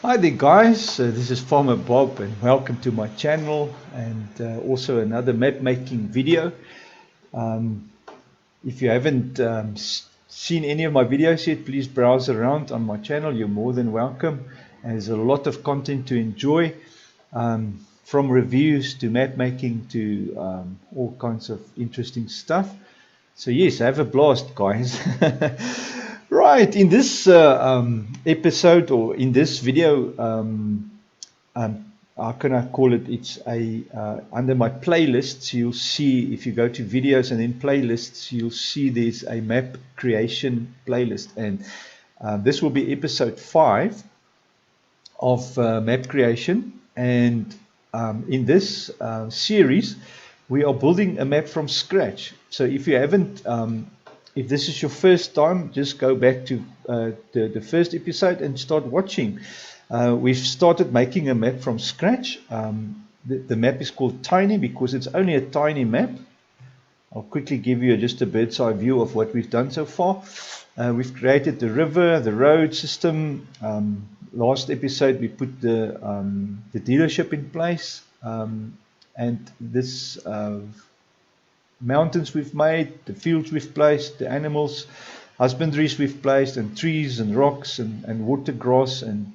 Hi there guys, this is Farmer Bob and welcome to my channel and also another map making video. If you haven't seen any of my videos yet, please browse around on my channel. You're more than welcome. There's a lot of content to enjoy, from reviews to map making to all kinds of interesting stuff. So yes, have a blast guys. Right, in this episode or in this video, how can I call it? It's a under my playlists. You'll see if you go to videos and then playlists, you'll see there's a map creation playlist, and this will be episode 5 of map creation. And in this series, we are building a map from scratch. So if you haven't if this is your first time, just go back to the first episode and start watching. We've started making a map from scratch. The map is called Tiny because it's only a tiny map. I'll quickly give you just a bird's eye view of what we've done so far. We've created the river, the road system. Last episode we put the dealership in place, and this mountains we've made, the fields we've placed, the animals, husbandries we've placed, and trees and rocks and water grass and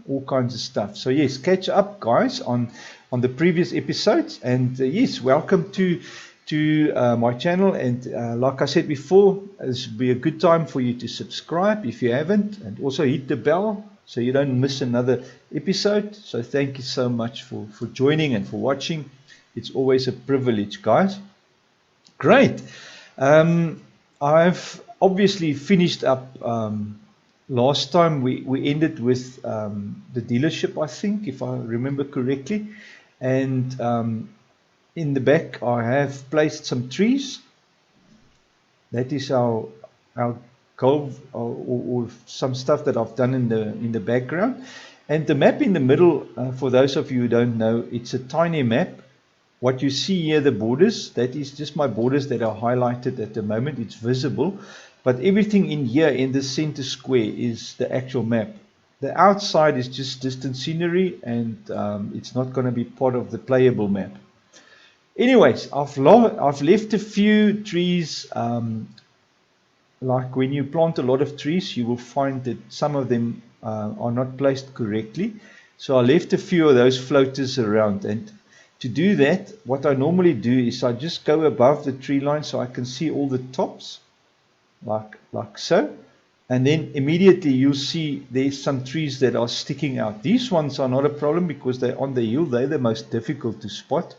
all kinds of stuff. So yes, catch up guys on the previous episodes, and yes, welcome to my channel. And like I said before, this will be a good time for you to subscribe if you haven't, and also hit the bell so you don't miss another episode. So thank you so much for joining and for watching. It's always a privilege guys. Great. I've obviously finished up. Last time we ended with the dealership, I think, if I remember correctly. And in the back, I have placed some trees. That is our goal, or some stuff that I've done in the background. And the map in the middle, for those of you who don't know, it's a tiny map. What you see here, the borders, that is just my borders that are highlighted at the moment. It's visible. But everything in here in the center square is the actual map. The outside is just distant scenery, and it's not going to be part of the playable map. Anyways, I've left a few trees. Like when you plant a lot of trees, you will find that some of them are not placed correctly. So I left a few of those floaters around, and to do that, what I normally do is I just go above the tree line so I can see all the tops, like so. And then immediately you'll see there's some trees that are sticking out. These ones are not a problem because they're on the hill. They're the most difficult to spot.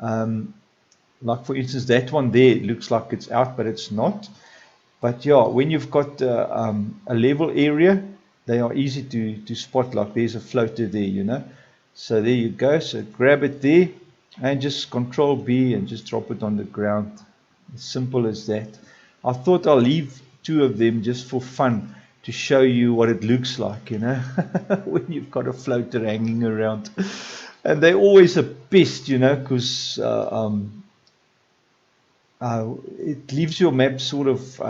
Like for instance, that one there, it looks like it's out, but it's not. But yeah, when you've got a level area, they are easy to spot. Like there's a floater there, you know. So there you go. So grab it there and just Control B and just drop it on the ground. As simple as that. I thought I'll leave 2 of them just for fun to show you what it looks like, you know, when you've got a floater hanging around. And they're always a pest, you know, because it leaves your map sort of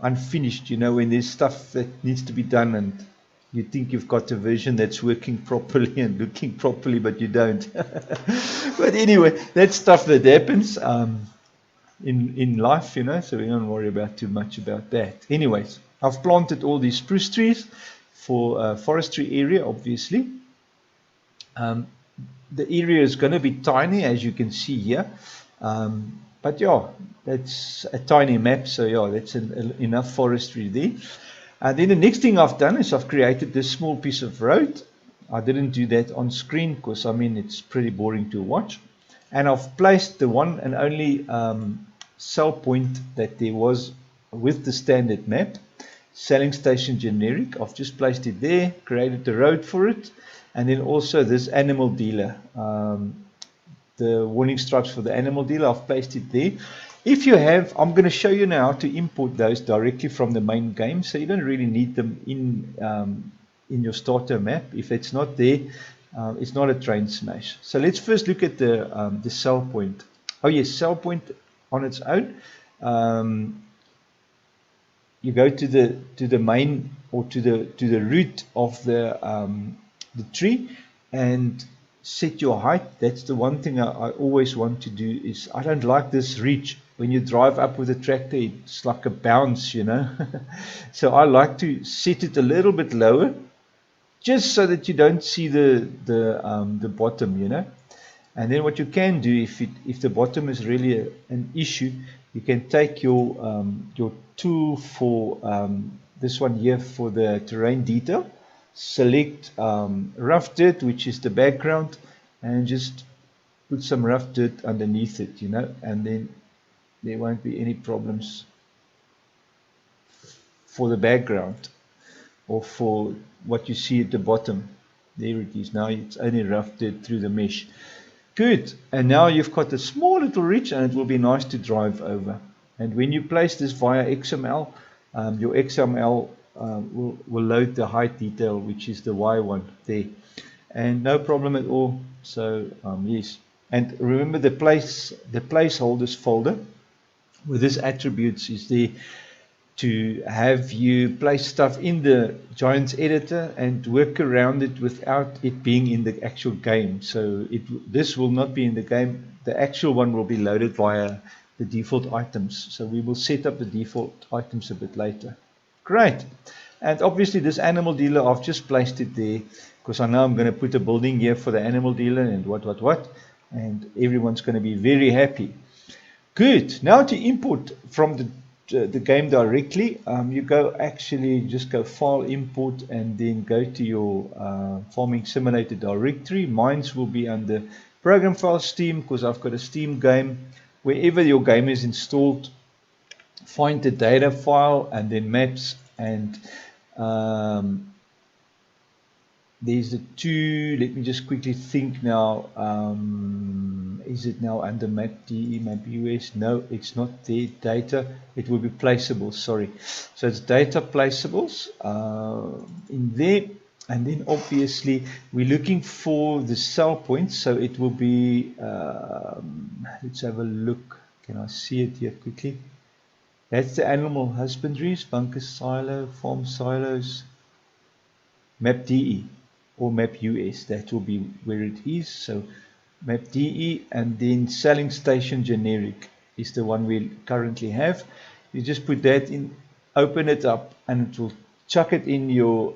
unfinished, you know, when there's stuff that needs to be done and you think you've got a version that's working properly and looking properly, but you don't. But anyway, that's stuff that happens in life, you know, so we don't worry about too much about that. Anyways, I've planted all these spruce trees for forestry area, obviously. The area is going to be tiny, as you can see here. But yeah, that's a tiny map, so yeah, that's enough forestry there. Then the next thing I've done is I've created this small piece of road. I didn't do that on screen because I mean it's pretty boring to watch. And I've placed the one and only cell point that there was with the standard map, selling station generic. I've just placed it there, created the road for it, and then also this animal dealer. The warning stripes for the animal dealer, I've placed it there. If you have, I'm going to show you now how to import those directly from the main game, so you don't really need them in your starter map. If it's not there, it's not a train smash. So let's first look at the cell point. Oh yes, cell point on its own. You go to the main, or to the root of the the tree and set your height. That's the one thing I always want to do. Is I don't like this reach. When you drive up with a tractor, it's like a bounce, you know. So I like to set it a little bit lower, just so that you don't see the bottom, you know. And then what you can do, if the bottom is really an issue, you can take your tool for this one here for the terrain detail. Select rough dirt, which is the background, and just put some rough dirt underneath it, you know, and then there won't be any problems for the background or for what you see at the bottom. There it is. Now it's only rough dirt through the mesh. Good. And now you've got a small little ridge, and it will be nice to drive over. And when you place this via XML, your XML will load the height detail, which is the Y one there. And no problem at all. So yes. And remember the placeholders folder with this attributes is there to have you place stuff in the Giants editor and work around it without it being in the actual game. So this will not be in the game. The actual one will be loaded via the default items. So we will set up the default items a bit later. Great. And obviously this animal dealer, I've just placed it there because I know I'm going to put a building here for the animal dealer and what. And everyone's going to be very happy. Good. Now to import from the game directly, you just go file import and then go to your farming simulator directory. Mine's will be under program file Steam because I've got a Steam game. Wherever your game is installed, find the data file and then maps, and there's the two. Let me just quickly think now. Is it now under map.de, map.us? No, it's not there. Data, it will be placeable. Sorry. So it's data placeables in there. And then obviously we're looking for the cell points. So it will be, let's have a look. Can I see it here quickly? That's the animal husbandries, bunker silo, farm silos, map.de or map.us. That will be where it is. So map.de, and then selling station generic is the one we currently have. You just put that in, open it up, and it will chuck it in your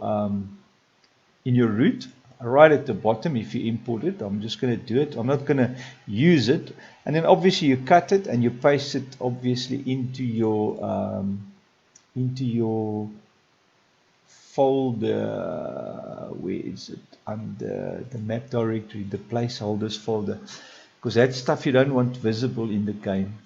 root right at the bottom. If you import it, I'm just going to do it. I'm not going to use it. And then obviously you cut it and you paste it obviously into your folder. Where is it? Under the map directory, the placeholders folder, because that stuff you don't want visible in the game.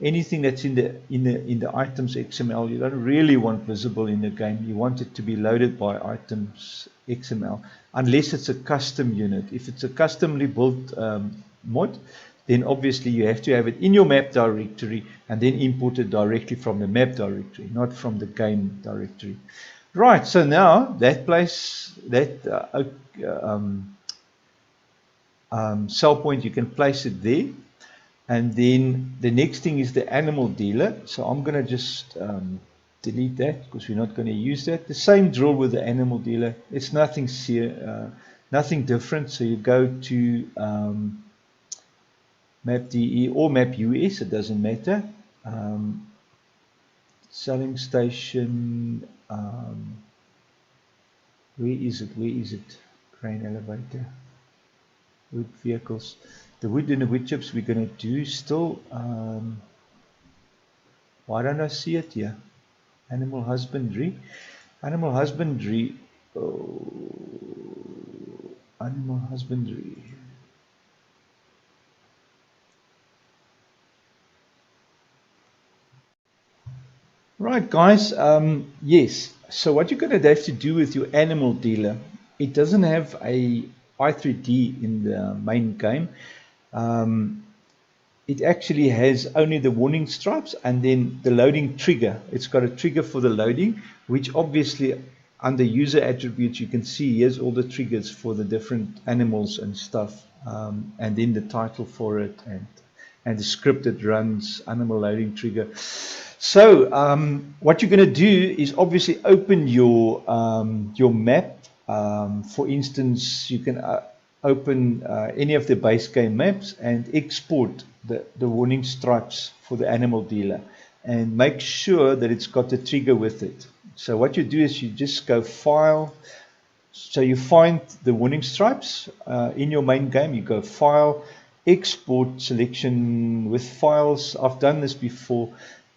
Anything that's in the items XML, you don't really want visible in the game. You want it to be loaded by items XML, unless it's a custom unit. If it's a customly built mod, then obviously you have to have it in your map directory and then import it directly from the map directory, not from the game directory. Right, so now that place, that cell point, you can place it there. And then the next thing is the animal dealer. So I'm going to just delete that because we're not going to use that. The same drill with the animal dealer. It's nothing different. So you go to map.de or map.us, it doesn't matter. Selling station, where is it? Crane elevator, wood vehicles. The wood and the wood chips we're going to do still. Why don't I see it here? Animal husbandry. Animal husbandry. Animal husbandry. Right, guys. Yes. So what you're going to have to do with your animal dealer, it doesn't have a i3D in the main game. It actually has only the warning stripes and then the loading trigger. It's got a trigger for the loading, which obviously under user attributes you can see here's all the triggers for the different animals and stuff, and then the title for it and the script that runs animal loading trigger. So what you're going to do is obviously open your map For instance, you can open any of the base game maps and export the warning stripes for the animal dealer and make sure that it's got the trigger with it. So what you do is you just go File. So you find the warning stripes in your main game. You go File, Export, Selection with Files. I've done this before.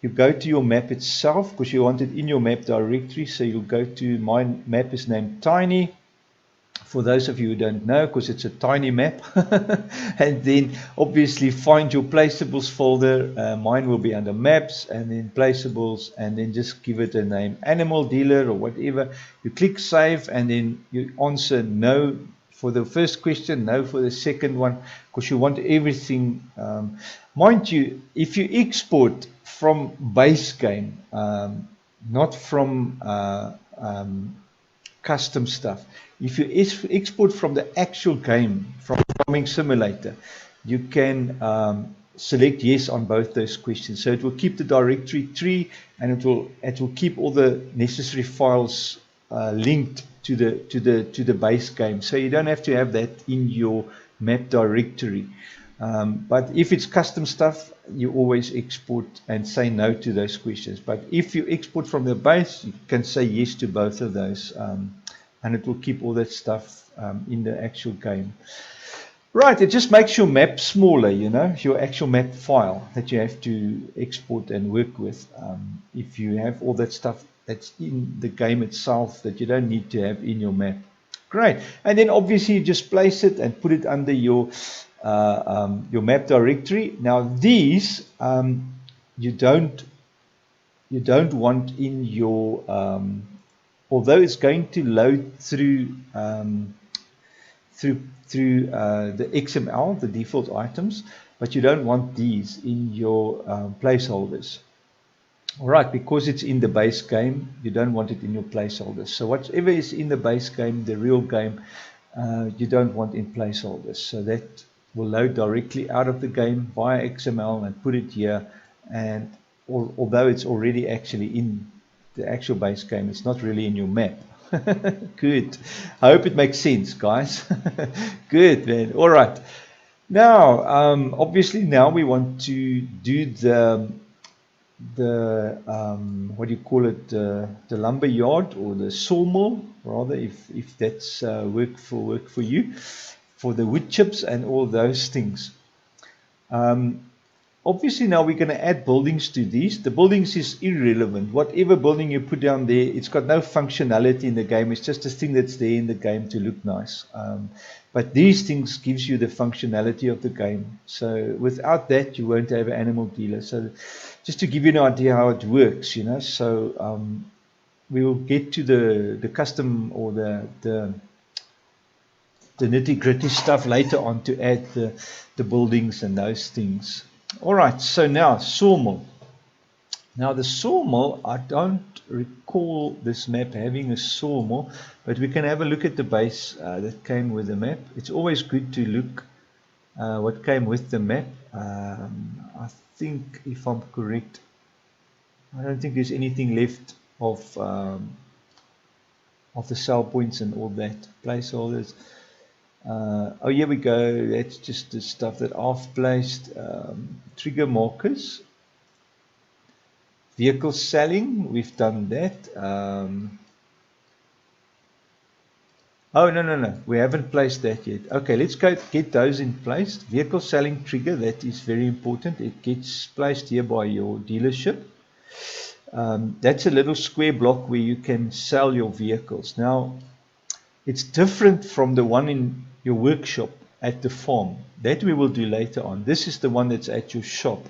You go to your map itself because you want it in your map directory. So you'll go to, my map is named Tiny. For those of you who don't know, because it's a tiny map. And then obviously find your placeables folder. Mine will be under maps and then placeables, and then just give it a name, animal dealer or whatever. You click save and then you answer no for the first question, no for the second one, because you want everything. Mind you, if you export from base game, not from custom stuff. If you export from the actual game, from Farming Simulator, you can select yes on both those questions. So it will keep the directory tree, and it will keep all the necessary files linked to the base game. So you don't have to have that in your map directory. But if it's custom stuff, you always export and say no to those questions. But if you export from the base, you can say yes to both of those, and it will keep all that stuff in the actual game. Right, it just makes your map smaller, you know, your actual map file that you have to export and work with. If you have all that stuff that's in the game itself that you don't need to have in your map. Great. And then obviously you just place it and put it under your map directory. Now these you don't want in your although it's going to load through the XML, the default items, but you don't want these in your placeholders. All right, because it's in the base game, you don't want it in your placeholders. So whatever is in the base game, the real game, you don't want in placeholders. So that will load directly out of the game via XML and put it here. And although it's already actually in the actual base game, it's not really in your map. Good. I hope it makes sense, guys. Good, man. All right. Now, obviously, now we want to do the what do you call it, the lumber yard or the sawmill, rather, if that's work for you, for the wood chips and all those things. Obviously now we're going to add buildings to these. The buildings is irrelevant. Whatever building you put down there, it's got no functionality in the game. It's just a thing that's there in the game to look nice. But these things gives you the functionality of the game. So without that, you won't have an animal dealer. So just to give you an idea how it works, you know. So we will get to the custom or the nitty-gritty stuff later on to add the buildings and those things. All right, so now sawmill. Now the sawmill, I don't recall this map having a sawmill, but we can have a look at the base that came with the map. It's always good to look what came with the map. I think, if I'm correct, I don't think there's anything left of the sell points and all that, placeholders. Oh, here we go. That's just the stuff that I've placed. Trigger markers. Vehicle selling. We've done that. Oh, no. We haven't placed that yet. Okay, let's go get those in place. Vehicle selling trigger. That is very important. It gets placed here by your dealership. That's a little square block where you can sell your vehicles. Now, it's different from the one in your workshop at the farm. That we will do later on. This is the one that's at your shop.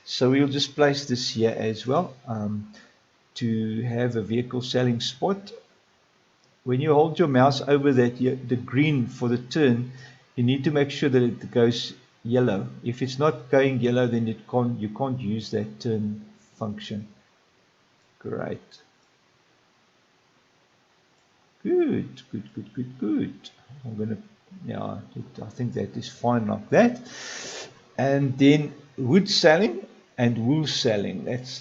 So we'll just place this here as well to have a vehicle selling spot. When you hold your mouse over that, the green for the turn, you need to make sure that it goes yellow. If it's not going yellow, then you can't use that turn function. Great. Good. I'm gonna, yeah, I think that is fine like that. And then wood selling and wool selling. That's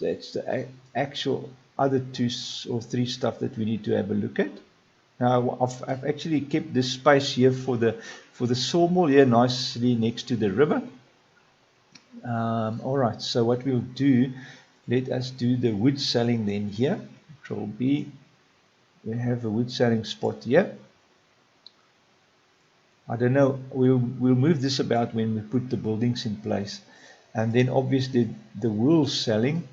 the actual other 2 or 3 stuff that we need to have a look at. Now I've actually kept this space here for the sawmill here nicely next to the river. All right, so what we'll do, let us do the wood selling then here. Control B. We have a wood selling spot here. I don't know, we'll move this about when we put the buildings in place. And then obviously the wool selling.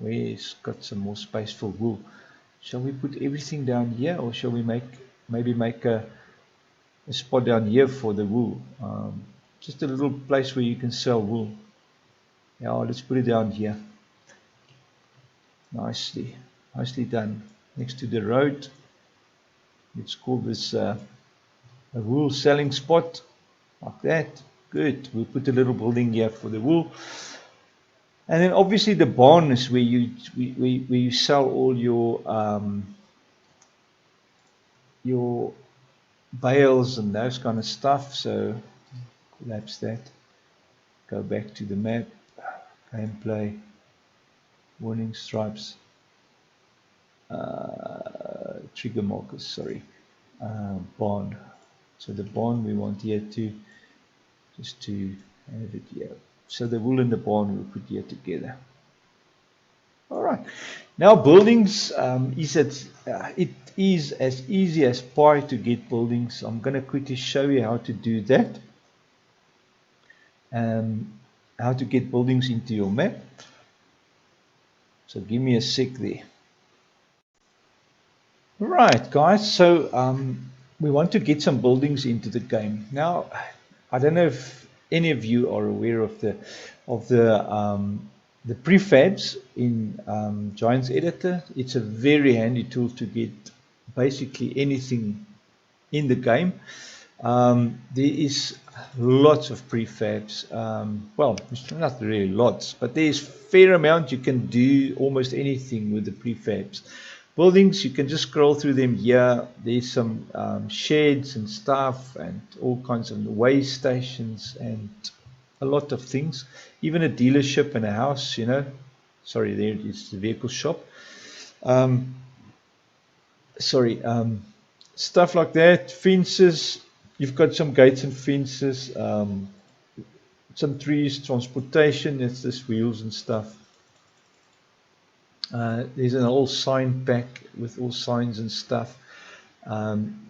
We've got some more space for wool. Shall we put everything down here, or shall we maybe make a spot down here for the wool? Just a little place where you can sell wool. Yeah, let's put it down here. Nicely done. Next to the road. Let's call this a wool selling spot, like that. Good. We'll put a little building here for the wool. And then obviously the barn is where you sell all your bales and those kind of stuff. So collapse that. Go back to the map. Gameplay. Warning stripes. Trigger markers. Sorry. Barn. So the barn we want here to just to have it here. So the wool and the barn we'll put here together. All right. Now buildings it is as easy as pie to get buildings. I'm going to quickly show you how to do that. How to get buildings into your map. So give me a sec there. Right, guys. So we want to get some buildings into the game. Now, I don't know if any of you are aware of the prefabs in Giants Editor. It's a very handy tool to get basically anything in the game. There is lots of prefabs. Well, not really lots, but there's fair amount. You can do almost anything with the prefabs. Buildings, you can just scroll through them here. There's some sheds and stuff and all kinds of way stations and a lot of things. Even a dealership and a house, you know. Sorry, there it is, the vehicle shop. Stuff like that. Fences. You've got some gates and fences. Some trees, transportation. It's this wheels and stuff. There's an whole sign pack with all signs and stuff.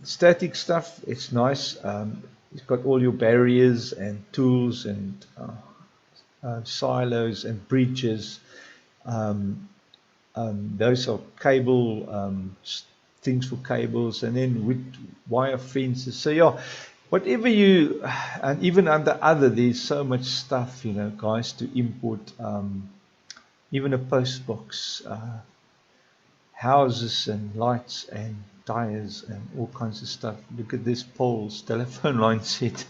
Static stuff, it's nice. It's got all your barriers and tools and silos and breaches. Those are cable things for cables, and then with wire fences. So yeah, whatever you, and even under other, there's so much stuff, you know, guys, to import. Even a post box, houses and lights and tires and all kinds of stuff. Look at this poles, telephone line set.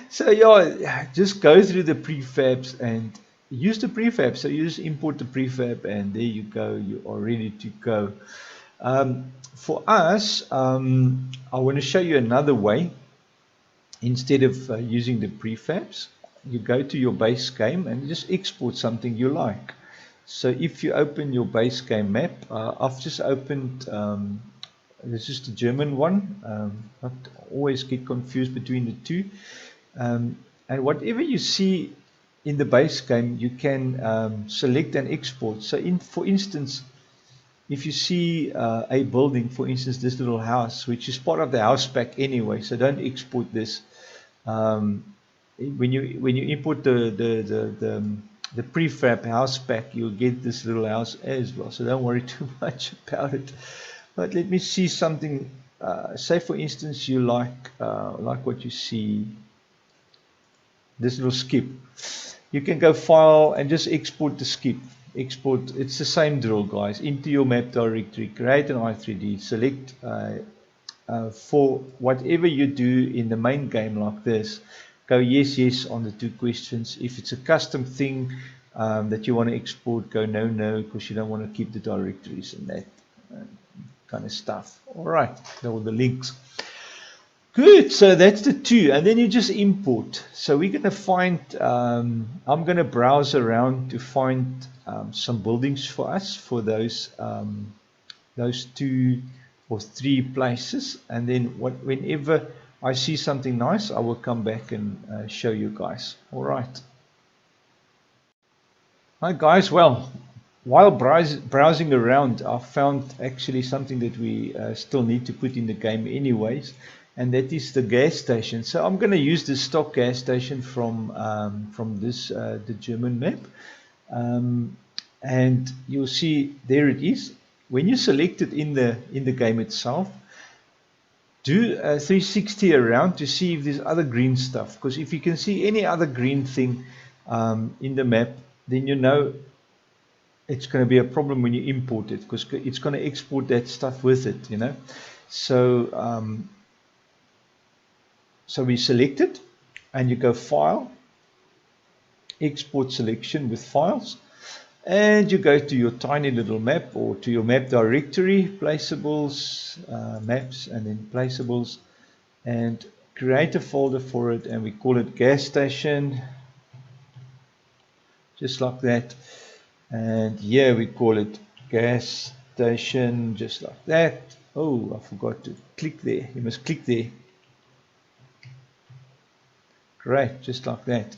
So yeah, just go through the prefabs and use the prefab. So you just import the prefab and there you go, you are ready to go. For us, I want to show you another way. Instead of using the prefabs, you go to your base game and just export something you like. So if you open your base game map, I've just opened, this is the German one, not always get confused between the two. And whatever you see in the base game, you can select and export. So for instance, if you see a building, for instance, this little house, which is part of the house pack anyway, so don't export this. When you import the prefab house pack, you'll get this little house as well. So don't worry too much about it. But let me see something. Say for instance, you like what you see. This little skip. You can go file and just export the skip. Export. It's the same drill, guys. Into your map directory. Create an i3D. Select. For whatever you do in the main game like this, go yes on the two questions. If it's a custom thing that you want to export, go no, because you don't want to keep the directories and that kind of stuff. All right, all the links. Good, so that's the two, and then you just import. So we're going to find, I'm going to browse around to find some buildings for us for those those 2 or 3 places, and then whenever I see something nice, I will come back and show you guys. All right. Hi guys, well, while browsing around, I found actually something that we still need to put in the game anyways, and that is the gas station. So I'm going to use the stock gas station from this the German map, and you'll see there it is. When you select it in the game itself, do a 360 around to see if there's other green stuff, because if you can see any other green thing in the map, then you know it's going to be a problem when you import it, because it's going to export that stuff with it, you know. So so we select it, and you go File, Export Selection with Files, and you go to your tiny little map or to your map directory, Placeables, Maps, and then Placeables, and create a folder for it, and we call it Gas Station, just like that. And here we call it gas station, just like that. Oh, I forgot to click there. You must click there. Great, just like that.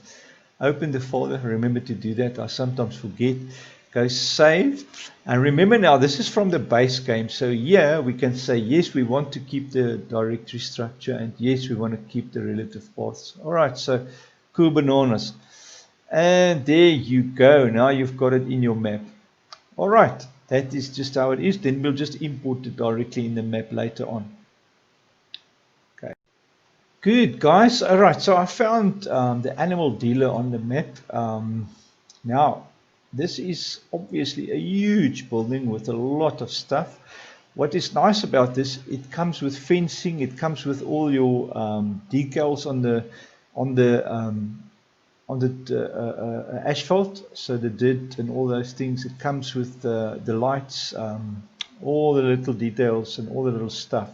Open the folder. Remember to do that. I sometimes forget. Go save. And remember now, this is from the base game. So here we can say, yes, we want to keep the directory structure. And yes, we want to keep the relative paths. All right, so cool bananas. And there you go. Now you've got it in your map. All right, that is just how it is. Then we'll just import it directly in the map later on. Okay. Good, guys. All right, so I found the animal dealer on the map. Now, this is obviously a huge building with a lot of stuff. What is nice about this, it comes with fencing. It comes with all your decals on the asphalt, so the dirt and all those things. It comes with the lights, all the little details and all the little stuff.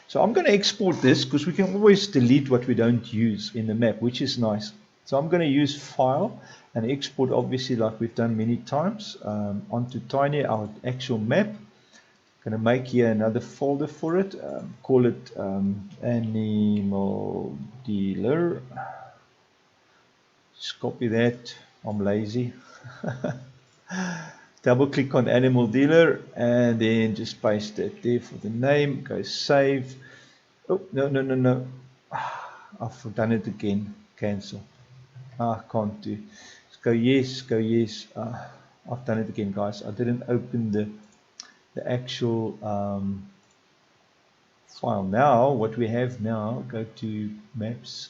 So I'm going to export this because we can always delete what we don't use in the map, which is nice. So I'm going to use File and Export, obviously, like we've done many times, onto Tiny, our actual map. I'm going to make here another folder for it, call it Animal Dealer. Just copy that. I'm lazy. Double click on Animal Dealer and then just paste it there for the name. Go save. Oh, no. I've done it again. Cancel. I can't do. Let's go yes, go yes. I've done it again, guys. I didn't open the actual file. Now, what we have now, go to Maps,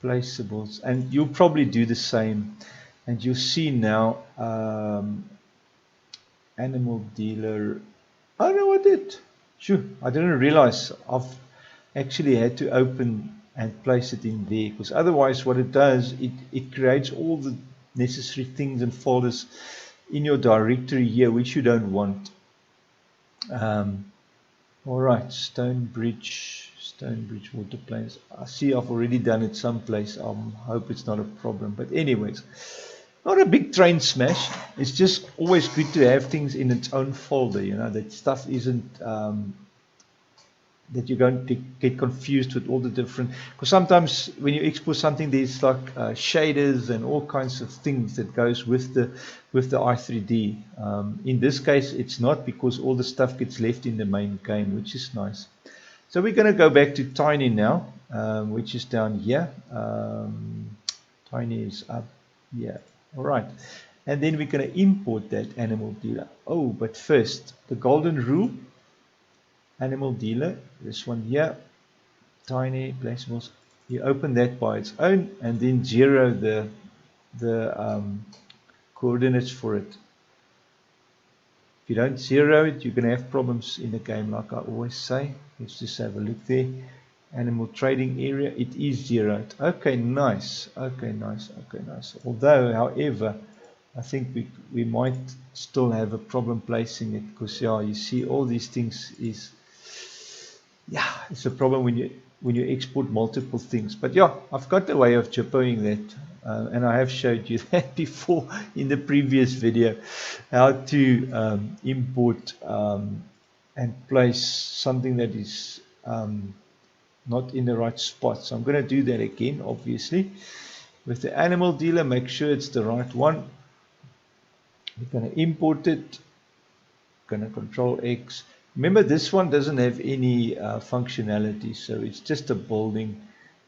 Placeables, and you'll probably do the same, and you'll see now Animal Dealer. Oh no, I did. Sure, I didn't realize I've actually had to open and place it in there, because otherwise what it does, it creates all the necessary things and folders in your directory here, which you don't want. All right, Stonebridge water planes. I see I've already done it someplace. I hope it's not a problem. But anyways, not a big train smash. It's just always good to have things in its own folder, you know, that stuff isn't, that you don't get confused with all the different, because sometimes when you export something, there's like shaders and all kinds of things that goes with the i3D. In this case, it's not, because all the stuff gets left in the main game, which is nice. So we're going to go back to Tiny now, which is down here. Tiny is up here. All right. And then we're going to import that Animal Dealer. Oh, but first, the golden rule. Animal Dealer, this one here, Tiny Placeables. You open that by its own and then zero the coordinates for it. If you don't zero it, you're going to have problems in the game, like I always say. Let's just have a look there. Animal trading area, it is zeroed. Okay, nice. Okay, nice. Okay, nice. Although, however, I think we might still have a problem placing it, because yeah, you see all these things is, yeah, it's a problem when you export multiple things. But yeah, I've got a way of japoing that, and I have showed you that before in the previous video, how to import and place something that is not in the right spot. So I'm going to do that again, obviously. With the animal dealer, make sure it's the right one. We're going to import it. Going to Control X. Remember, this one doesn't have any functionality, so it's just a building.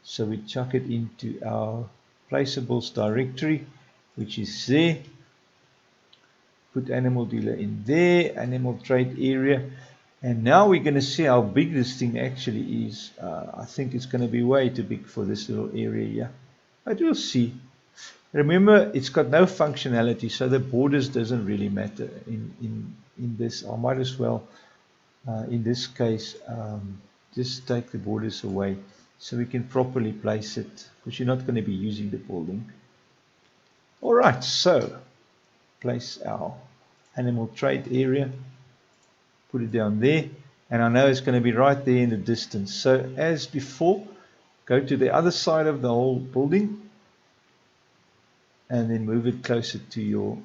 So we chuck it into our placeables directory, which is there. Put animal dealer in there, animal trade area. And now we're going to see how big this thing actually is. I think it's going to be way too big for this little area here. But we'll see. Remember, it's got no functionality, so the borders doesn't really matter in this. I might as well, in this case, just take the borders away so we can properly place it, because you're not going to be using the building. All right, so place our animal trade area, put it down there, and I know it's going to be right there in the distance. So as before, go to the other side of the whole building and then move it closer to your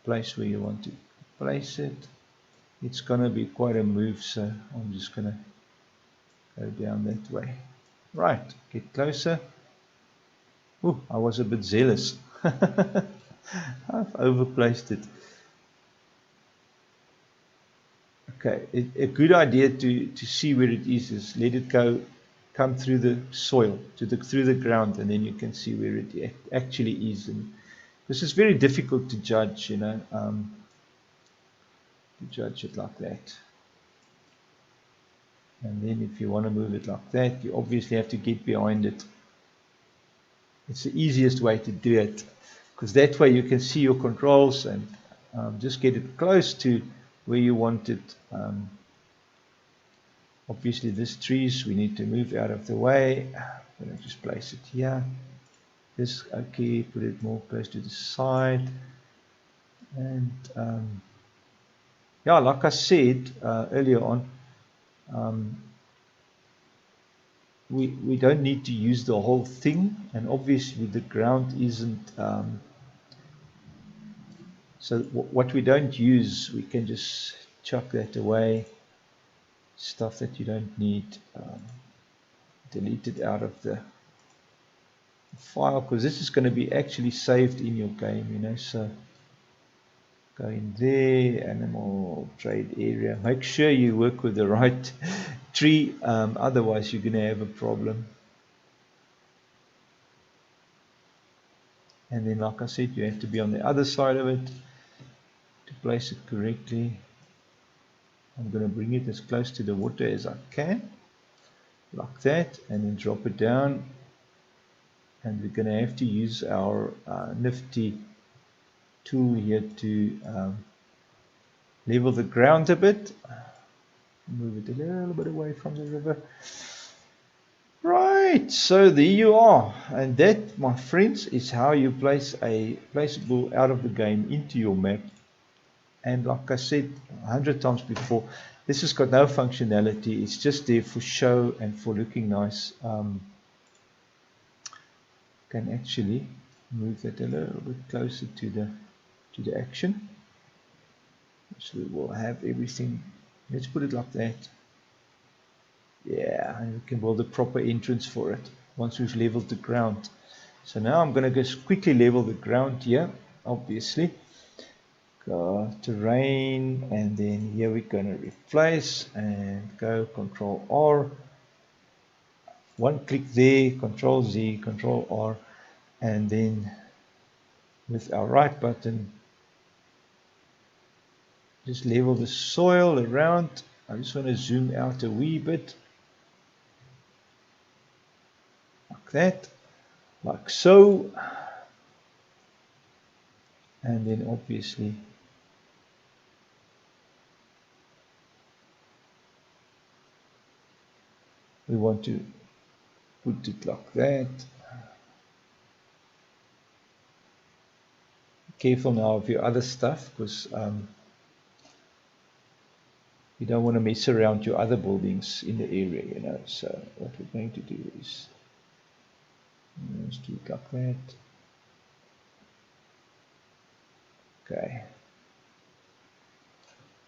place where you want to place it. It's going to be quite a move, so I'm just going to go down that way. Right, get closer. Oh, I was a bit zealous. I've overplaced it. Okay, a good idea to see where it is let it come through the soil, through the ground, and then you can see where it actually is. And this is very difficult to judge, to judge it like that. And then if you want to move it like that, you obviously have to get behind it. It's the easiest way to do it, because that way you can see your controls and just get it close to where you want it. Obviously this trees we need to move out of the way. I'm going to just place it here. This, okay, put it more close to the side. And yeah, like I said earlier on, we don't need to use the whole thing, and obviously the ground isn't, so what we don't use, we can just chuck that away. Stuff that you don't need, delete it out of the file, because this is going to be actually saved in your game, so go in there, animal trade area, make sure you work with the right tree, otherwise you're going to have a problem. And then, like I said, you have to be on the other side of it to place it correctly. I'm going to bring it as close to the water as I can, like that, and then drop it down. And we're going to have to use our nifty tool here to level the ground a bit. Move it a little bit away from the river. Right, so there you are. And that, my friends, is how you place a placeable out of the game into your map. And like I said 100 times before, this has got no functionality. It's just there for show and for looking nice. Can actually move that a little bit closer to the action. So we will have everything. Let's put it like that. Yeah, and we can build a proper entrance for it once we've leveled the ground. So now I'm going to just quickly level the ground here, obviously. Go terrain, and then here we're going to replace and go Control R. One click there, Control Z, Control R, and then with our right button, just level the soil around. I just want to zoom out a wee bit, like that, like so. And then obviously we want to put it like that. Careful now of your other stuff, because you don't want to mess around your other buildings in the area, So what we're going to do is let's do it like that. Okay,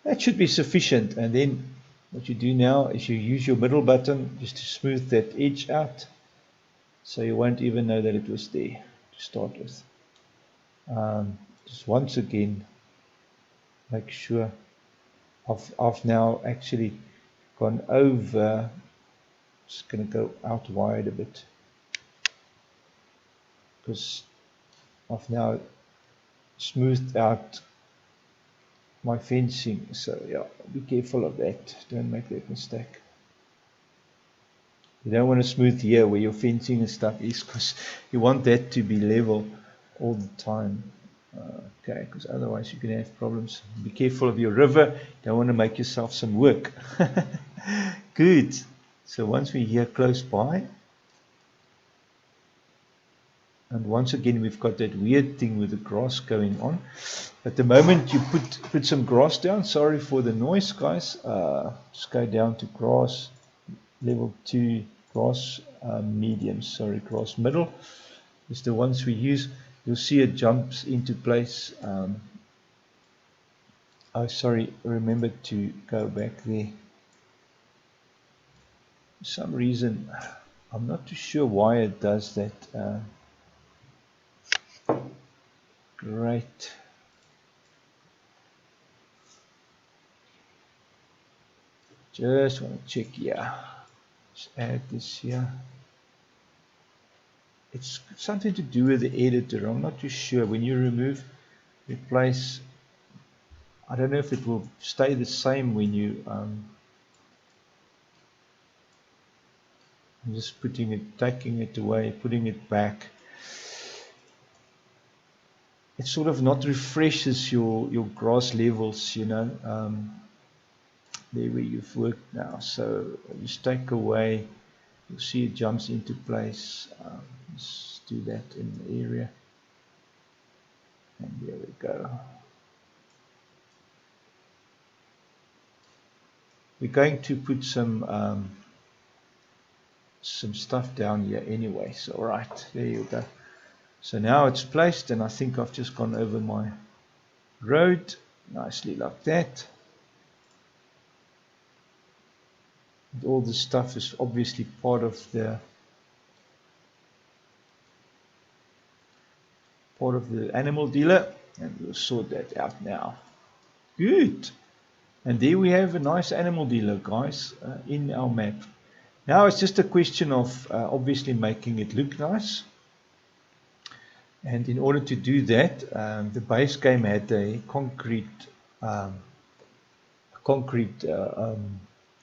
that should be sufficient. And then what you do now is you use your middle button just to smooth that edge out, so you won't even know that it was there to start with. Just once again, make sure I've now actually gone over. Just going to go out wide a bit because I've now smoothed out my fencing. So yeah, be careful of that. Don't make that mistake. You don't want to smooth here where your fencing and stuff is, because you want that to be level all the time. Okay, because otherwise you're going to have problems. Be careful of your river. You don't want to make yourself some work. Good. So once we're here close by, and once again we've got that weird thing with the grass going on. At the moment you put some grass down. Sorry for the noise, guys. Just go down to grass level 2, grass medium, sorry, grass middle is the ones we use. You'll see it jumps into place. Oh, sorry, remember to go back there. For some reason, I'm not too sure why it does that. Great. Just want to check here. Let's add this here. It's something to do with the editor. I'm not too sure. When you remove, replace, I don't know if it will stay the same when you I'm just putting it, taking it away, putting it back. It sort of not refreshes your grass levels, you know, there where you've worked now. So just take away, you'll see it jumps into place. Let's do that in the area. And there we go. We're going to put some stuff down here anyway. So all right, there you go. So now it's placed, and I think I've just gone over my road nicely like that. And all this stuff is obviously part of the animal dealer, and we'll sort that out now. Good. And there we have a nice animal dealer, guys, in our map. Now it's just a question of obviously making it look nice. And in order to do that, the base game had a concrete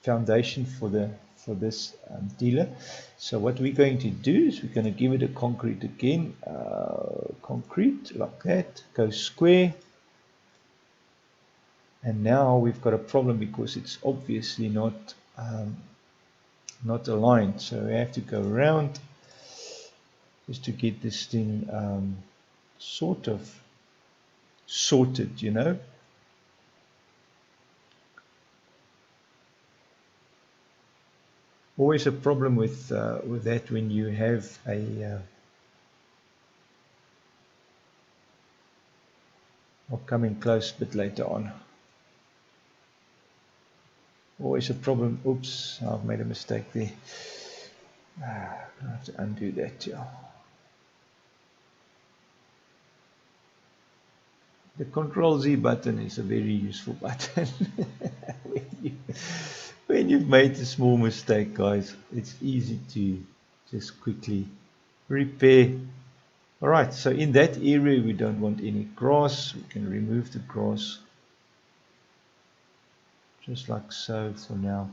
foundation for this dealer. So what we're going to do is we're going to give it a concrete again, concrete like that, go square. And now we've got a problem because it's obviously not aligned. So we have to go around just to get this thing sort of sorted, you know. Always a problem with that when you have a I'll come in close a bit later on. Always a problem. Oops, I've made a mistake there. I have to undo that. Yeah. The Control Z button is a very useful button. when you've made a small mistake, guys, it's easy to just quickly repair. Alright, so in that area we don't want any grass. We can remove the grass just like so for now.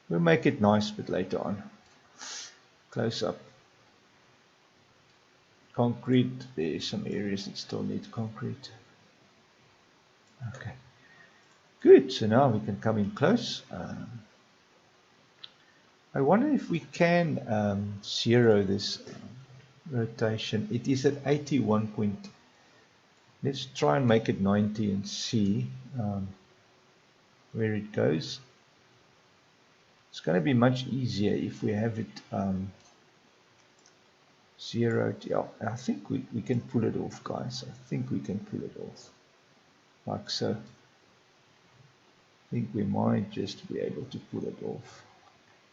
We'll make it nice but later on. Close up. Concrete, there's some areas that still need concrete. Okay, good. So now we can come in close. I wonder if we can zero this rotation. It is at 81 point. Let's try and make it 90 and see where it goes. It's going to be much easier if we have it zeroed. Yeah, I think we can pull it off, guys. I think we can pull it off like so. think we might just be able to pull it off.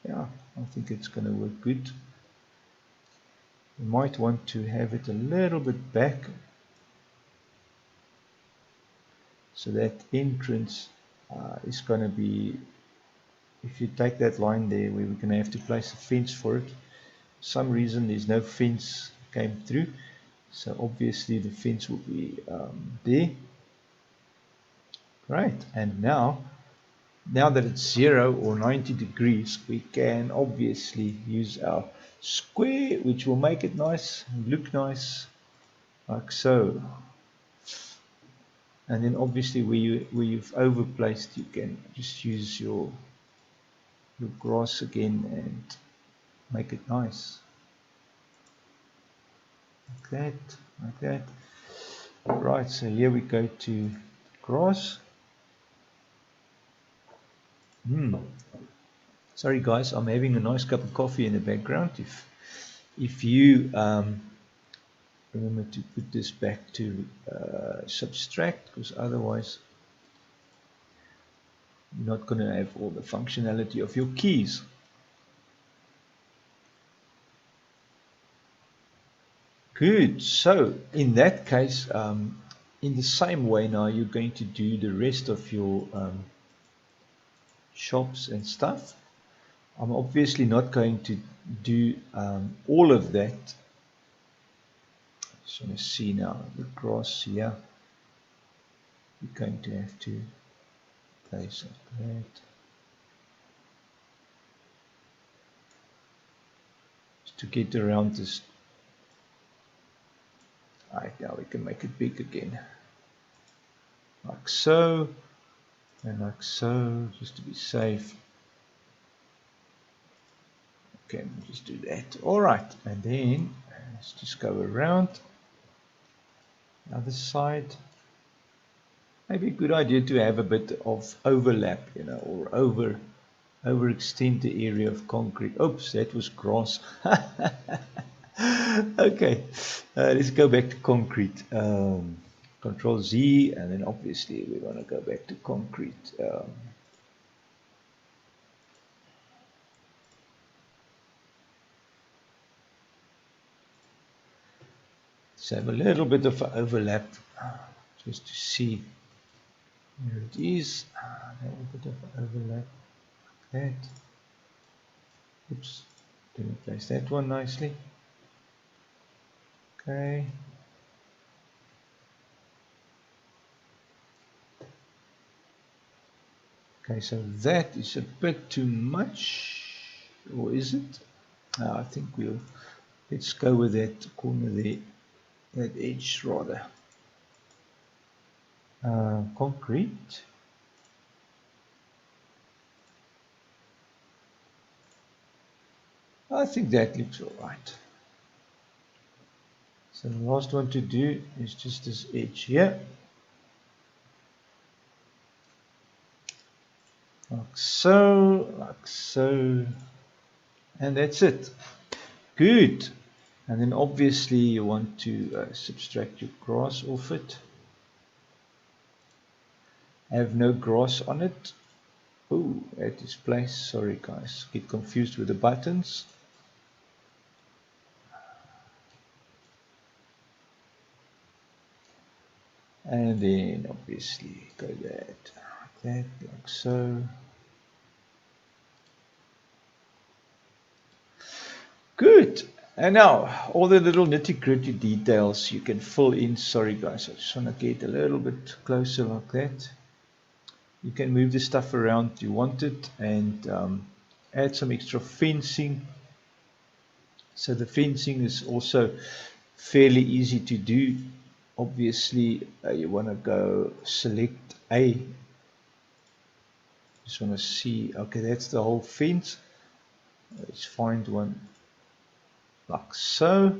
Yeah, I think it's going to work good. You might want to have it a little bit back, so that entrance is going to be, if you take that line there, we're going to have to place a fence for it. For some reason there's no fence came through, so obviously the fence will be there. Right, and now that it's 0 or 90 degrees, we can obviously use our square, which will make it nice and look nice, like so. And then obviously where you've overplaced, you can just use your grass again and make it nice. Like that. Right, so here we go to grass. Sorry guys, I'm having a nice cup of coffee in the background. If you remember to put this back to subtract, because otherwise you're not going to have all the functionality of your keys. Good, so in that case, in the same way now you're going to do the rest of your shops and stuff. I'm obviously not going to do all of that. Just want to see now the grass here. You're going to have to place like that. Just to get around this. Alright, now we can make it big again. Like so. And like so, just to be safe. Okay, we'll just do that. Alright, and then let's just go around the other side. Maybe a good idea to have a bit of overlap, or overextend the area of concrete. Oops, that was grass. Okay, let's go back to concrete. Control Z, and then obviously we want to go back to concrete. Let's have a little bit of an overlap just to see where it is. A little bit of an overlap like that. Oops, didn't place that one nicely. Okay. Okay, so that is a bit too much, or is it? I think let's go with that corner there, that edge rather. Concrete. I think that looks alright. So the last one to do is just this edge here. Like so, and that's it. Good. And then obviously you want to subtract your grass off it. Have no grass on it. Oh, at this place, sorry guys, get confused with the buttons. And then obviously go like so. Good. And now all the little nitty-gritty details you can fill in. Sorry guys, I just want to get a little bit closer like that. You can move the stuff around you want it, and add some extra fencing. So the fencing is also fairly easy to do. Obviously you want to go select A. Just want to see, okay, that's the whole fence. Let's find one like so,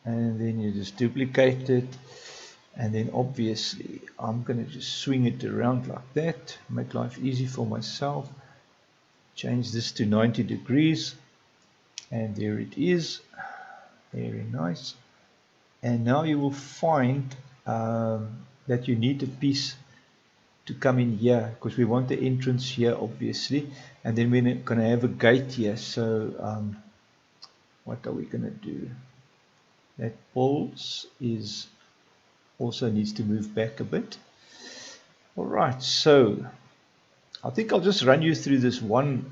and then you just duplicate it, and then obviously I'm going to just swing it around like that, make life easy for myself. Change this to 90 degrees, and there it is. Very nice. And now you will find that you need a piece to come in here, because we want the entrance here obviously, and then we're going to have a gate here. So what are we going to do? That poles is also needs to move back a bit. All right, so I think I'll just run you through this one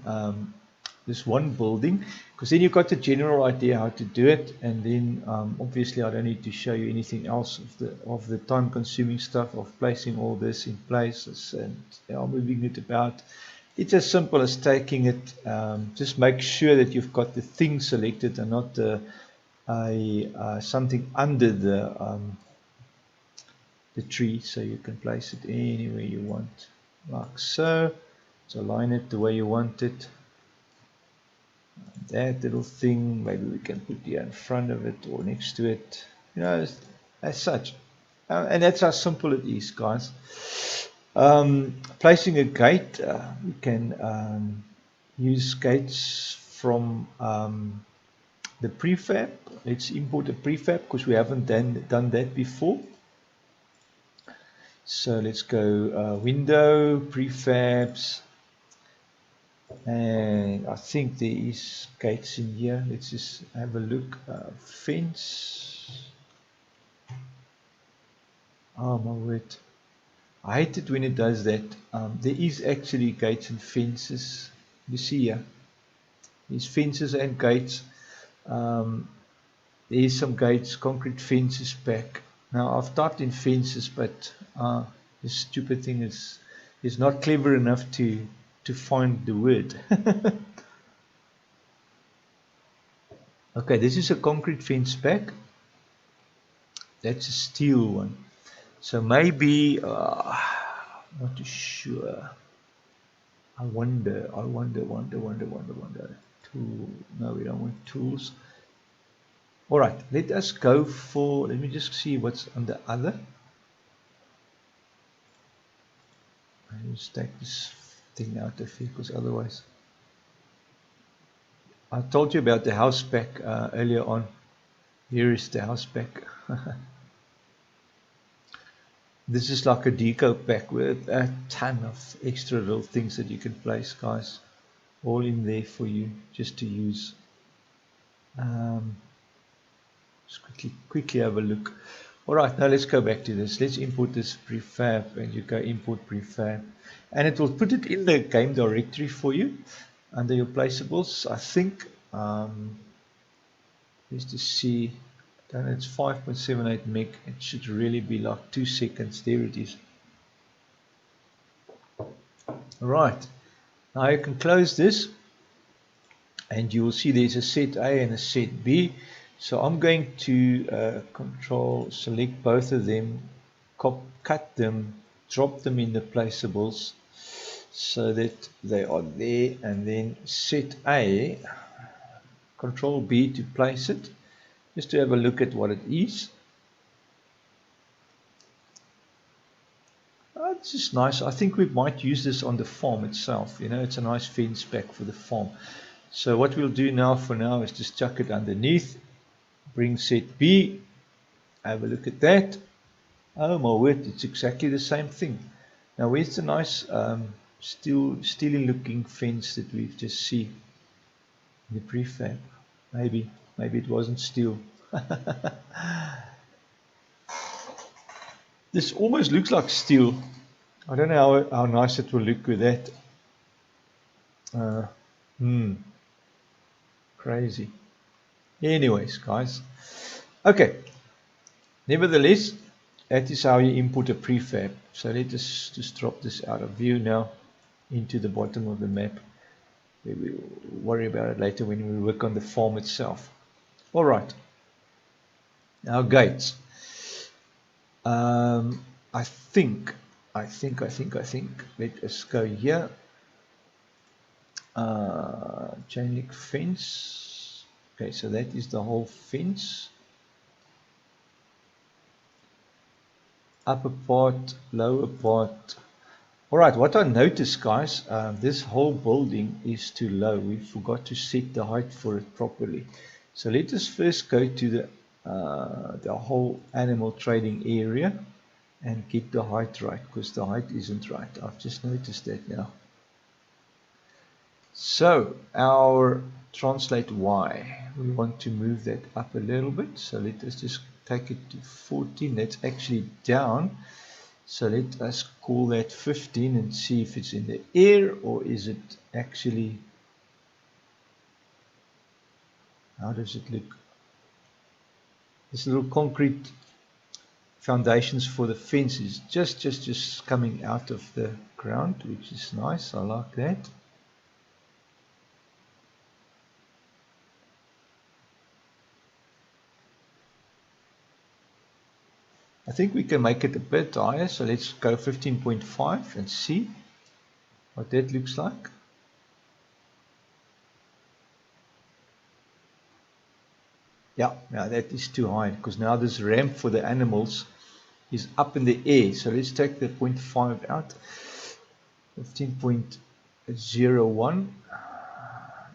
building, because then you've got a general idea how to do it, and then obviously I don't need to show you anything else of the time-consuming stuff of placing all this in places and moving it about. It's as simple as taking it. Just make sure that you've got the thing selected and not something under the tree, so you can place it anywhere you want, like so. So align it the way you want it. That little thing, maybe we can put here in front of it or next to it, as such. And that's how simple it is, guys. Placing a gate, we can use gates from the prefab. Let's import a prefab because we haven't done that before. So let's go window, prefabs, and I think there is gates in here. Let's just have a look. Fence. Oh my word, I hate it when it does that. There is actually gates and fences. You see here, there's fences and gates. There is some gates, concrete fences back. Now I've typed in fences, but this stupid thing is not clever enough to find the word. Okay, this is a concrete fence back. That's a steel one. So maybe, not too sure. I wonder. Tool. No, we don't want tools. All right, let us go for, let me just see what's on the other. Let's take this thing out of here, because otherwise, I told you about the house pack earlier on. Here is the house pack. This is like a deco pack with a ton of extra little things that you can place, guys. All in there for you just to use. Just quickly have a look. All right, now let's go back to this. Let's import this prefab, and you go import prefab, and it will put it in the game directory for you under your placeables. I think just to see, then it's 5.78 meg. It should really be like 2 seconds. There it is. All right, now you can close this, and you will see there's a set A and a set B. So I'm going to control select both of them, cut them, drop them in the placeables so that they are there, and then set A, control B to place it, just to have a look at what it is. This is nice. I think we might use this on the farm itself. It's a nice fence pack for the farm. So what we'll do now for now is just chuck it underneath. Bring set B, have a look at that. Oh my word, it's exactly the same thing. Now where's the nice steely looking fence that we've just seen in the prefab? Maybe it wasn't steel. This almost looks like steel. I don't know how nice it will look with that. Crazy. Anyways, guys. Okay. Nevertheless, that is how you input a prefab. So let us just drop this out of view now into the bottom of the map. We will worry about it later when we work on the farm itself. All right. Now gates. I think. Let us go here. Chain link fence. Okay, so that is the whole fence. Upper part, lower part. All right, what I noticed, guys, this whole building is too low. We forgot to set the height for it properly. So let us first go to the whole animal trading area, and get the height right, because the height isn't right. I've just noticed that now. So our translate Y, we want to move that up a little bit. So let us just take it to 14. That's actually down. So let us call that 15 and see if it's in the air or is it actually, how does it look? This little concrete foundations for the fence is just coming out of the ground, which is nice. I like that. I think we can make it a bit higher, so let's go 15.5 and see what that looks like. Yeah, that is too high, because now this ramp for the animals is up in the air. So let's take the 0.5 out. 15.01.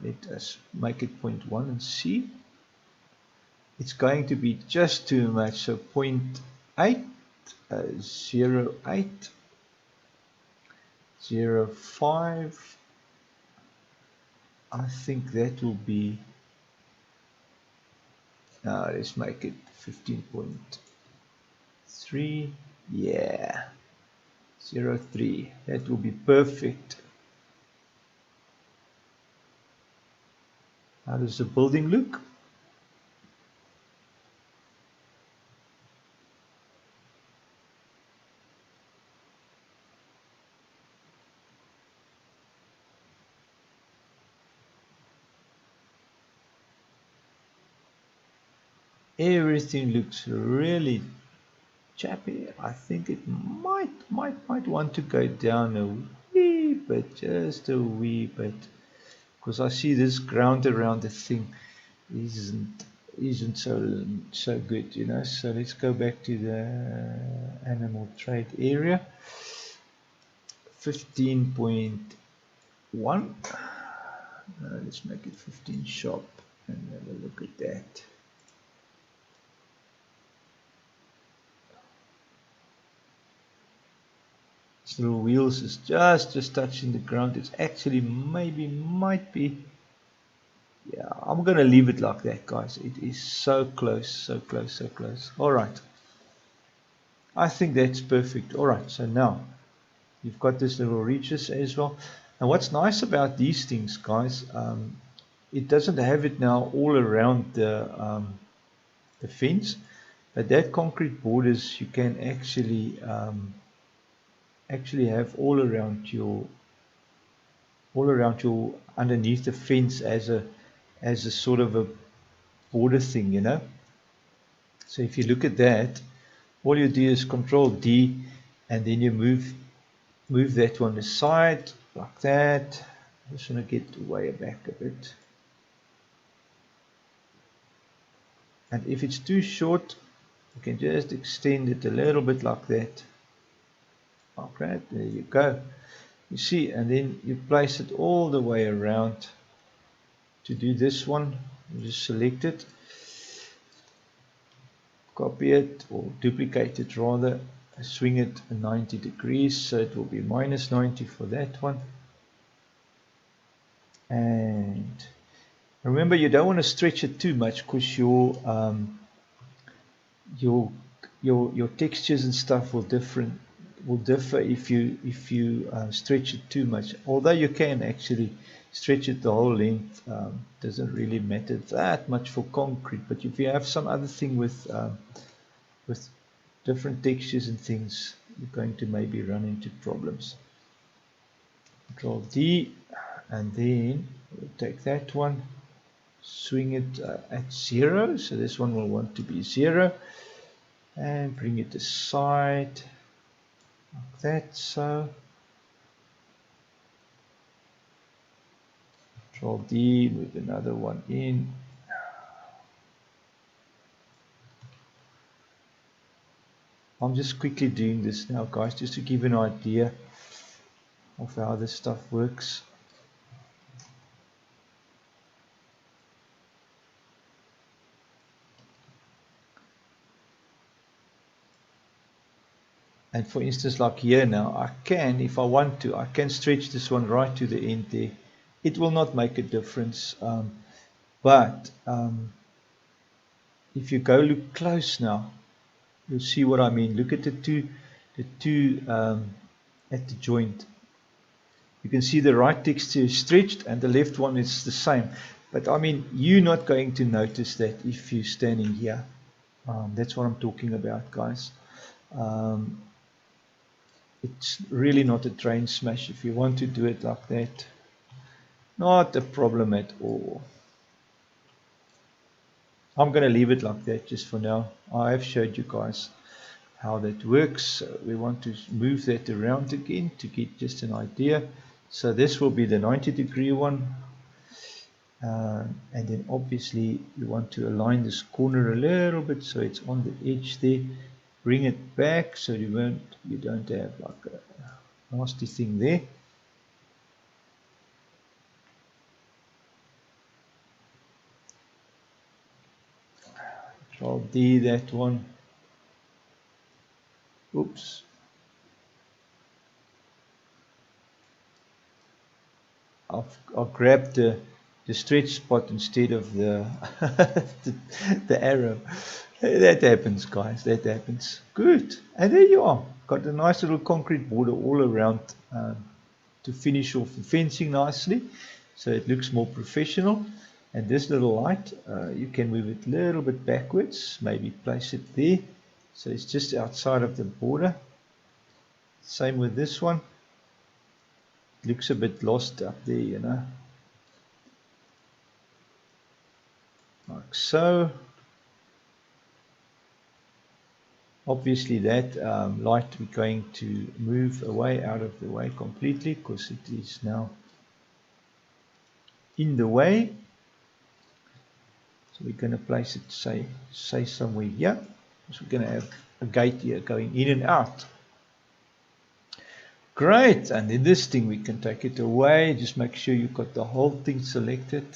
Let us make it 0.1 and see. It's going to be just too much. So 0.8, 0.8, 0.5. I think that will be, let's make it 15.3. Yeah, 0.3. That will be perfect. How does the building look? Everything looks really chappy. I think it might want to go down a wee bit, just a wee bit, because I see this ground around the thing isn't so good, you know. So let's go back to the animal trade area. 15.1. Let's make it 15 sharp and have a look at that. This little wheels is just touching the ground. It's actually might be. Yeah, I'm gonna leave it like that, guys. It is so close, so close, so close. All right. I think that's perfect. All right. So now you've got this little reaches as well. And what's nice about these things, guys, it doesn't have it now all around the fence, but that concrete borders you can actually have all around your underneath the fence as a sort of a border thing, you know. So if you look at that, all you do is Control D, and then you move that one aside like that. I'm just going to get way back a bit. And if it's too short, you can just extend it a little bit like that. Okay, there you go. You see, and then you place it all the way around. To do this one, you just select it, copy it, or duplicate it rather, swing it 90 degrees, so it will be minus 90 for that one. And remember, you don't want to stretch it too much, because your textures and stuff will differ if you stretch it too much. Although you can actually stretch it the whole length, doesn't really matter that much for concrete. But if you have some other thing with different textures and things, you're going to maybe run into problems. Control D, and then we'll take that one, swing it at 0. So this one will want to be 0. And bring it aside like that. So Control D, move another one in. I'm just quickly doing this now, guys, just to give an idea of how this stuff works. And for instance, like here now, I can, if I want to, I can stretch this one right to the end there. It will not make a difference. But if you go look close now, you'll see what I mean. Look at the two at the joint. You can see the right texture is stretched and the left one is the same. But I mean, you're not going to notice that if you're standing here. That's what I'm talking about, guys. It's really not a train smash. If you want to do it like that, not a problem at all. I'm going to leave it like that just for now. I have showed you guys how that works. We want to move that around again to get just an idea. So this will be the 90-degree one. And then obviously you want to align this corner a little bit so it's on the edge there. Bring it back so you don't have like a nasty thing there. Control D, that one. Oops. I'll grab the stretch spot instead of the the arrow. That happens, guys. That happens. Good. And there you are. Got a nice little concrete border all around to finish off the fencing nicely, so it looks more professional. And this little light, you can move it a little bit backwards. Maybe place it there, so it's just outside of the border. Same with this one. It looks a bit lost up there, you know. Like so. Obviously that light we're going to move away out of the way completely because it is now in the way. So we're going to place it say somewhere here. So we're going to have a gate here going in and out. Great, and then this thing we can take it away. Just make sure you've got the whole thing selected.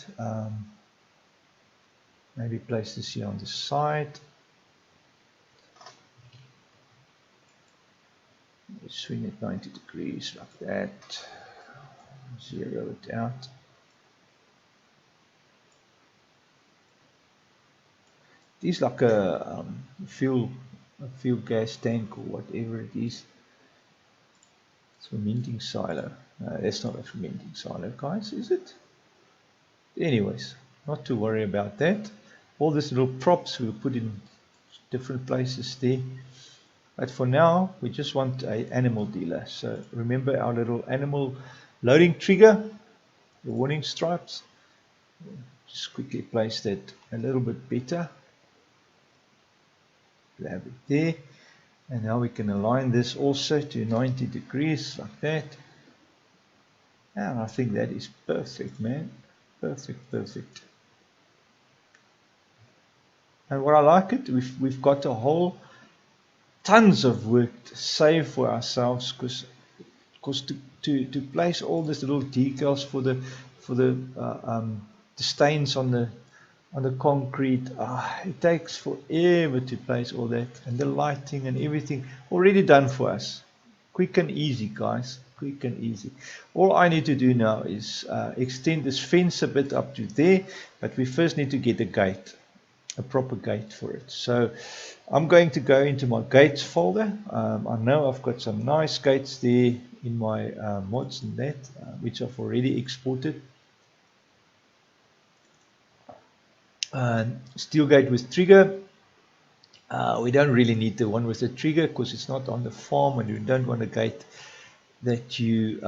Maybe place this here on the side. Swing it 90 degrees like that. Zero it out. It is like a fuel gas tank or whatever it is. It's a fermenting silo. No, that's not a fermenting silo, guys, is it? Anyways, not to worry about that. All these little props we'll put in different places there. But for now, we just want an animal dealer. So remember our little animal loading trigger, the warning stripes. Just quickly place that a little bit better. Grab it there. And now we can align this also to 90 degrees like that. And I think that is perfect, man. Perfect, perfect. And what I like it, we've got a whole tons of work to save for ourselves because to place all these little decals for the stains on the concrete, it takes forever to place all that, and the lighting and everything already done for us. Quick and easy, guys. Quick and easy. All I need to do now is extend this fence a bit up to there, but we first need to get a gate, a proper gate for it. So I'm going to go into my gates folder. I know I've got some nice gates there in my mods and that, which I've already exported. Steel gate with trigger. We don't really need the one with the trigger because it's not on the farm, and you don't want a gate that you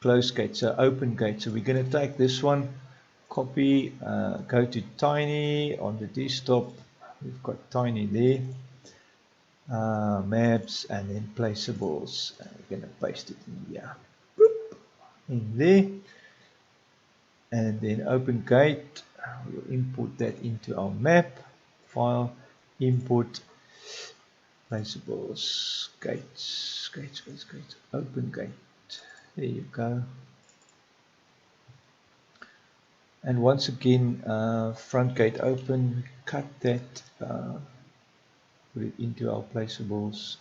close gate, so open gate. So we're going to take this one, copy, go to tiny on the desktop. We've got tiny there, maps, and then placeables. We're going to paste it in here, in there, and then open gate. We'll import that into our map file, import placeables, gates, open gate. There you go. And once again, front gate open, cut that put it into our placeables.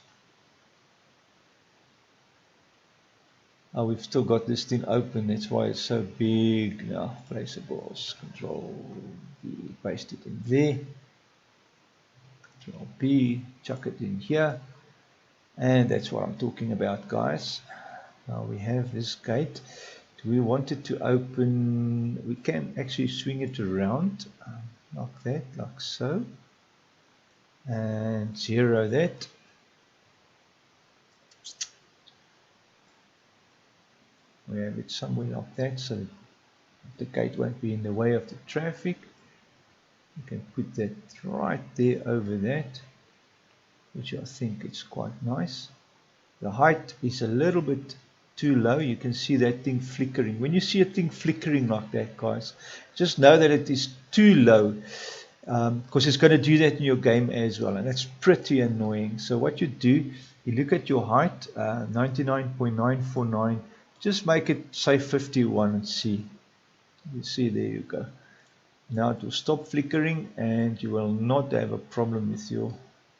Oh, we've still got this thing open, that's why it's so big now. Placeables, Control V, paste it in there. Control P, chuck it in here. And that's what I'm talking about, guys. Now we have this gate. Do we want it to open? We can actually swing it around like that, like so. And zero that. We have it somewhere like that so the gate won't be in the way of the traffic. You can put that right there over that, which I think is quite nice. The height is a little bit too low. You can see that thing flickering. When you see a thing flickering like that, guys, just know that it is too low, because it's going to do that in your game as well, and that's pretty annoying. So what you do, you look at your height, 99.949, just make it say 51 and see. You see, there you go. Now it will stop flickering and you will not have a problem with your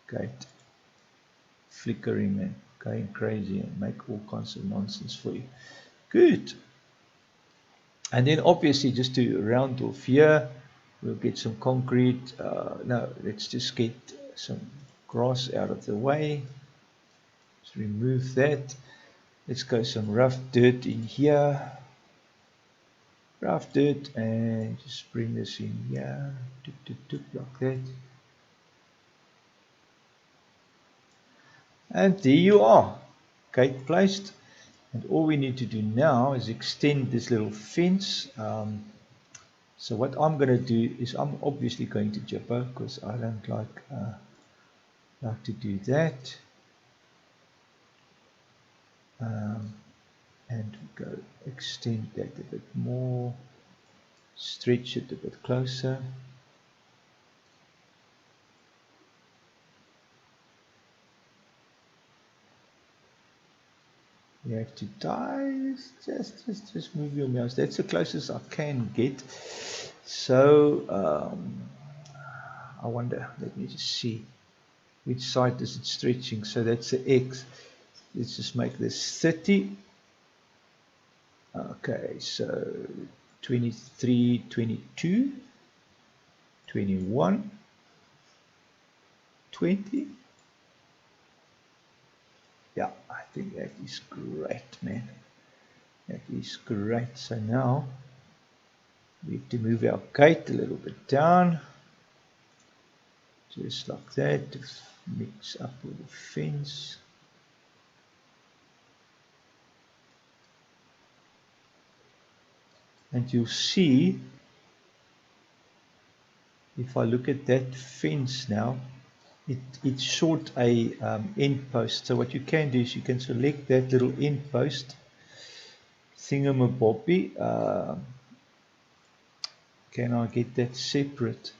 gate flickering and going crazy and make all kinds of nonsense for you. Good. And then obviously, just to round off here, we'll get some concrete. No, let's just get some grass out of the way. Let's remove that. Let's go some rough dirt in here. Rough dirt, and just bring this in here. Like that. And there you are, gate placed. And all we need to do now is extend this little fence. So what I'm going to do is I'm obviously going to jipper because I don't like to do that. And we go extend that a bit more, stretch it a bit closer. You have to dive, just move your mouse. That's the closest I can get. So I wonder, let me just see which side is it stretching. So that's the X. Let's just make this 30. Okay, so 23, 22, 21, 20. Yeah, I think that is great, man. That is great. So now we have to move our gate a little bit down. Just like that, to mix up with the fence. And you'll see, if I look at that fence now, it's short a end post. So what you can do is you can select that little end post thingamabobby. Can I get that separate?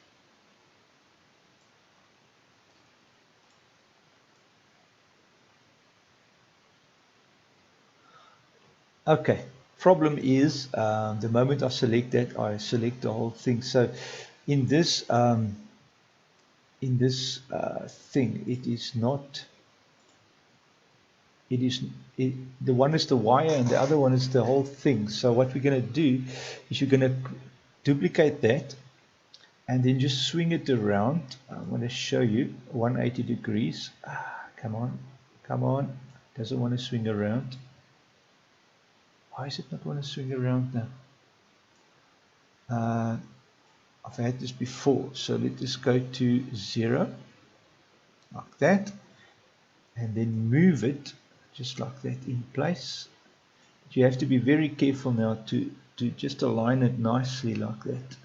Okay, problem is the moment I select that, I select the whole thing. So in this thing, it is not. The one is the wire and the other one is the whole thing. So what we're going to do is you're going to duplicate that and then just swing it around. I'm going to show you 180 degrees. Come on. Doesn't want to swing around. Why is it not want to swing around now? I've had this before, so let us go to 0 like that and then move it just like that in place. You have to be very careful now to just align it nicely like that.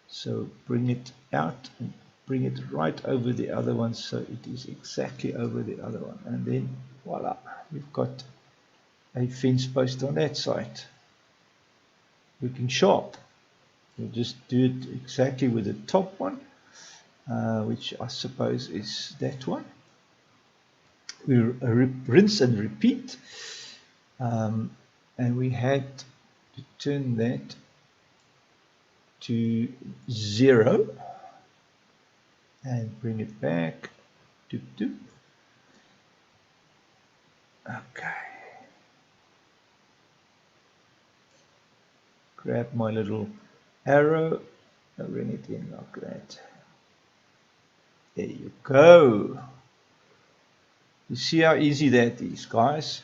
So bring it out and bring it right over the other one, so it is exactly over the other one, and then voila, we've got a fence post on that side. Looking sharp. We'll just do it exactly with the top one, which I suppose is that one. We rinse and repeat, and we had to turn that to 0. and bring it back. Doop, doop. Okay. Grab my little arrow and bring it in like that. There you go. You see how easy that is, guys?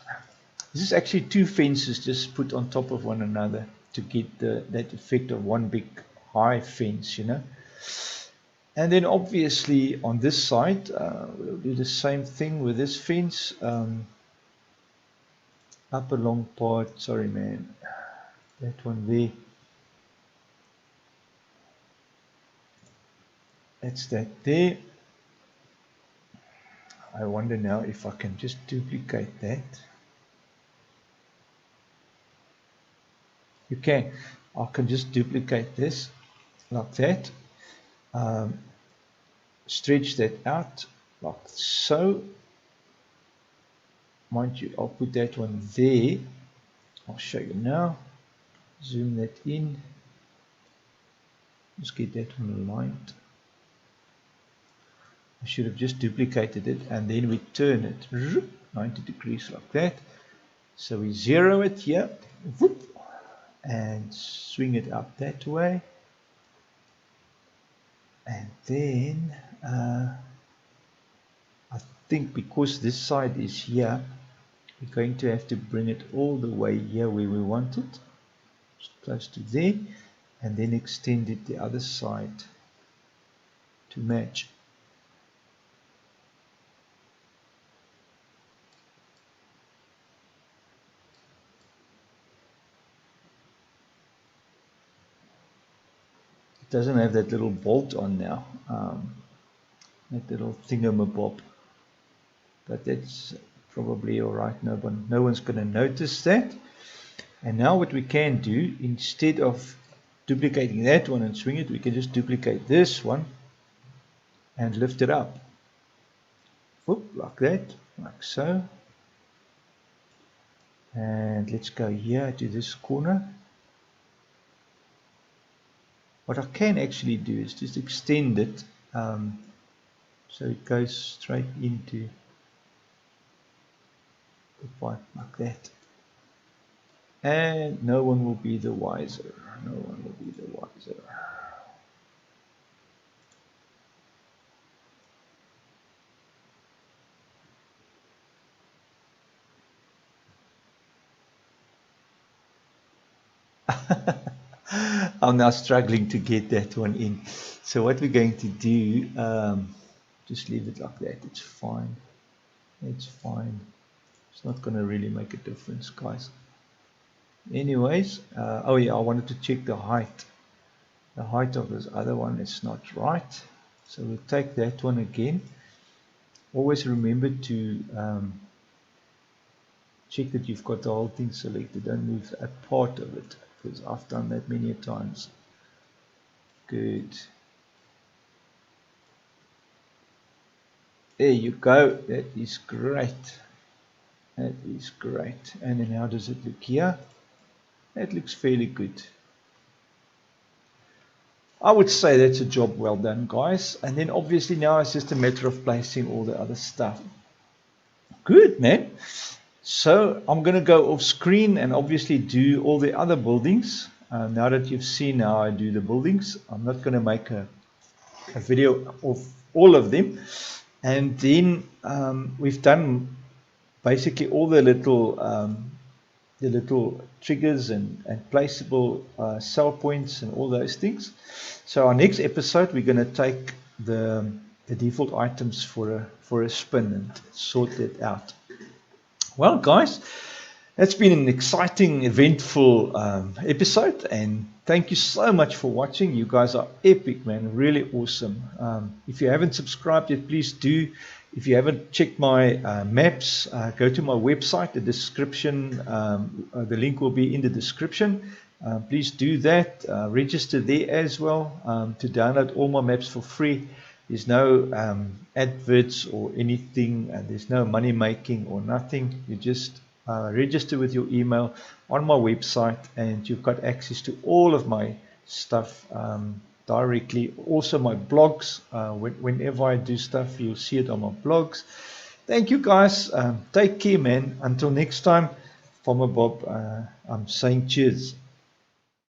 This is actually two fences just put on top of one another to get that effect of one big high fence, you know. And then obviously on this side, we'll do the same thing with this fence. Up a long part, sorry man, that one there. That's that there. I wonder now if I can just duplicate that. You can. I can just duplicate this like that. Stretch that out like so. Mind you, I'll put that one there. I'll show you now. Zoom that in. Let's get that one aligned. I should have just duplicated it and then we turn it 90 degrees like that. So we zero it here and swing it up that way. And then I think because this side is here, we're going to have to bring it all the way here where we want it, close to there, and then extend it the other side to match. It doesn't have that little bolt on now, that little thingamabob, but that's probably all right. No one's going to notice that. And now what we can do, instead of duplicating that one and swing it, we can just duplicate this one and lift it up. Whoop, like that, like so. And let's go here to this corner. What I can actually do is just extend it so it goes straight into the pipe like that. And no one will be the wiser. No one will be the wiser. I'm now struggling to get that one in. So what we're going to do, just leave it like that. It's fine. It's fine. It's not going to really make a difference, guys. Anyways, oh yeah, I wanted to check the height. The height of this other one is not right. So we'll take that one again. Always remember to check that you've got the whole thing selected. Don't move a part of it, because I've done that many times. Good. There you go. That is great. That is great. And then how does it look here? That looks fairly good. I would say that's a job well done, guys. And then obviously now it's just a matter of placing all the other stuff. Good, man. So I'm going to go off screen and obviously do all the other buildings. Now that you've seen how I do the buildings, I'm not going to make a video of all of them. And then we've done basically all the little triggers and placeable cell points and all those things. So our next episode, we're going to take the default items for a spin and sort it out. Well, guys, that's been an exciting, eventful episode, and thank you so much for watching. You guys are epic, man. Really awesome. If you haven't subscribed yet, please do. If you haven't checked my maps, go to my website. The description, the link will be in the description. Please do that. Register there as well to download all my maps for free. There's no adverts or anything. There's no money making or nothing. You just register with your email on my website, and you've got access to all of my stuff directly. Also my blogs, whenever I do stuff, you'll see it on my blogs. Thank you guys. Take care, man. Until next time, Farmer Bob, I'm saying cheers.